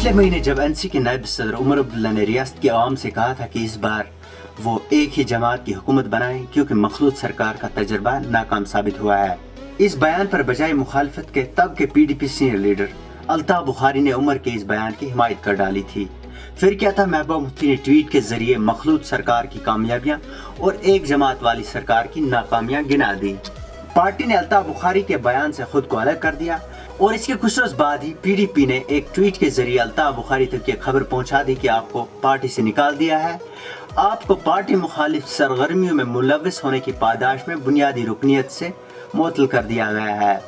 पिछले महीने जब एनसी के नायब सदर उमर अब्दुल्ला ने रियासत की आवाम से कहा था कि इस बार वो एक ही जमात की हुकूमत बनाएं क्योंकि मखलूत सरकार का तजर्बा नाकाम साबित हुआ है, इस बयान पर बजाय मुखालफत के तब के PDP senior leader Altaf Bukhari ने उमर के इस बयान की हिमायत कर डाली थी। फिर क्या था, महबूबा मुफ्ती ने ट्वीट के जरिए मखलूत सरकार की कामयाबियां और एक जमात वाली सरकार की नाकामियां गिना दी। पार्टी ने अल्ताफ बुखारी के बयान से खुद को अलग कर दिया और इसके कुछ रोज बाद ही PDP ने एक ट्वीट के जरिए अल्ताफ बुखारी तक ये खबर पहुंचा दी कि आपको पार्टी से निकाल दिया है, आपको पार्टी मुखालिफ सरगर्मियों में मुलव्वस होने की पादाश में बुनियादी रुकनियत से मुअत्तल कर दिया गया है।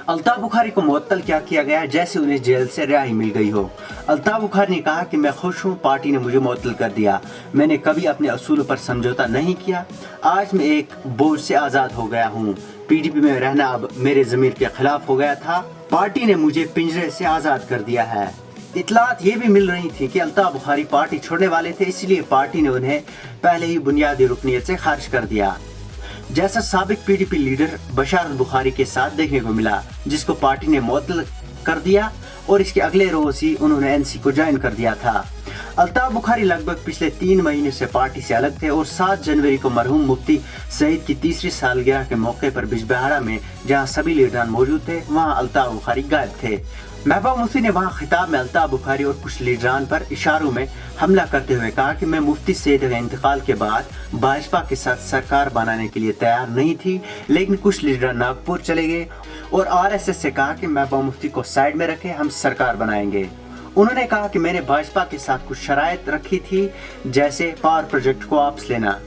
अल्ताफ बुखारी को मुअत्तल क्या किया गया, जैसे उन्हें जेल से रिहाई मिल गई हो। अल्ताफ बुखारी ने कहा कि मैं खुश हूँ, पार्टी ने मुझे मुअत्तल कर दिया, मैंने कभी अपने असूलों पर समझौता नहीं किया, आज मैं एक बोझ से आज़ाद हो गया हूँ। PDP में रहना अब मेरे ज़मीर के खिलाफ हो गया था, पार्टी ने मुझे पिंजरे से आज़ाद कर दिया है। इतलात ये भी मिल रही थी कि अल्ताफ बुखारी पार्टी छोड़ने वाले थे, इसलिए पार्टी ने उन्हें पहले ही बुनियादी रुकनियत से खारिज कर दिया, जैसा साबिक PDP लीडर बशार बुखारी के साथ देखने को मिला, जिसको पार्टी ने मुअत्तल कर दिया और इसके अगले रोज ही उन्होंने NC को ज्वाइन कर दिया था। अल्ताफ बुखारी लगभग पिछले 3 महीने से पार्टी से अलग थे और 7 जनवरी को मरहूम मुफ्ती सईद की 3री सालगिरह के मौके पर बिजबहारा में जहां सभी लीडरान मौजूद थे, वहां अल्ताफ बुखारी गायब थे। महबूबा मुफ्ती ने वहां खिताब में अल्ताफ बुखारी और कुछ लीडरान पर इशारों में हमला करते हुए कहा कि मैं मुफ्ती सईद के इंतकाल के बाद भाजपा के साथ सरकार बनाने के लिए तैयार नहीं थी, लेकिन कुछ लीडर नागपुर चले गए और RSS से कहा कि महबूबा मुफ्ती को साइड में रखे, हम सरकार बनाएंगे। उन्होंने कहा कि मैंने भाजपा के साथ कुछ शराइत रखी थी, जैसे पावर प्रोजेक्ट को वापस लेना,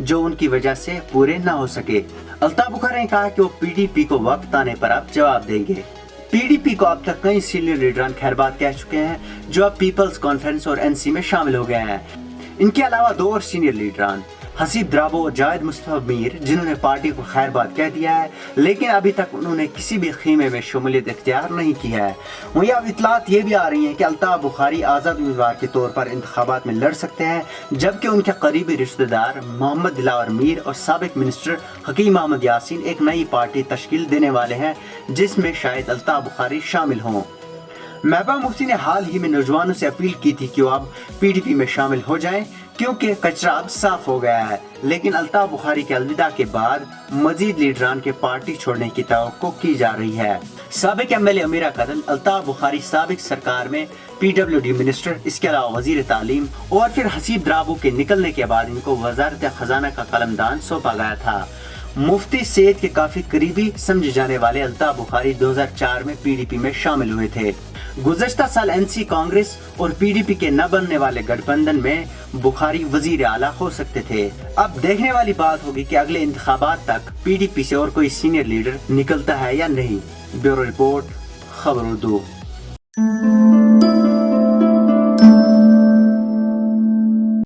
जो उनकी वजह से पूरे ना हो सके। अल्ताफ बुखारी ने कहा कि वो PDP को वक्त आने पर अब जवाब देंगे। PDP को अब तक कई सीनियर लीडरान खैरबाद कह चुके हैं, जो अब पीपल्स कॉन्फ्रेंस और NC में शामिल हो गए हैं। इनके अलावा 2 और सीनियर लीडरान हसीब द्राबो और जावेद मुस्तफा मीर, जिन्होंने पार्टी को खैरबाद कह दिया है, लेकिन अभी तक उन्होंने किसी भी खीमे में शमूलियत इख्तियार नहीं की है। वहीं अब इतलात ये भी आ रही हैं कि अल्ताफ बुखारी आज़ाद उम्मीदवार के तौर पर इंतखाबात में लड़ सकते हैं, जबकि उनके करीबी रिश्तेदार मोहम्मद दिलावर मीर और साबिक मिनिस्टर हकीम अहमद यासीन एक नई पार्टी तश्कील देने वाले हैं, जिसमें शायद अल्ताफ बुखारी शामिल हों। महबूबा मुफ्ती ने हाल ही में नौजवानों से अपील की थी कि वो अब PDP में शामिल हो जाएं, क्योंकि कचरा अब साफ हो गया है, लेकिन अल्ताफ बुखारी के अलविदा के बाद मजीद लीडरान के पार्टी छोड़ने की तवक्को की जा रही है। साबिक MLA अमीरा कदल, अल्ताफ बुखारी साबिक सरकार में PWD मिनिस्टर, इसके अलावा वजीर तालीम, और फिर हसीब द्राबो के निकलने के बाद इनको वजारत खजाना का कलमदान सौंपा गया था। मुफ्ती सईद के काफी करीबी समझे जाने वाले अल्ताफ बुखारी 2004 में PDP में शामिल हुए थे। गुज़श्ता साल NC कांग्रेस और PDP के न बनने वाले गठबंधन में बुखारी वजीर आला हो सकते थे। अब देखने वाली बात होगी कि अगले इंतखाबात तक PDP से और कोई सीनियर लीडर निकलता है या नहीं। ब्यूरो रिपोर्ट, खबर उर्दू।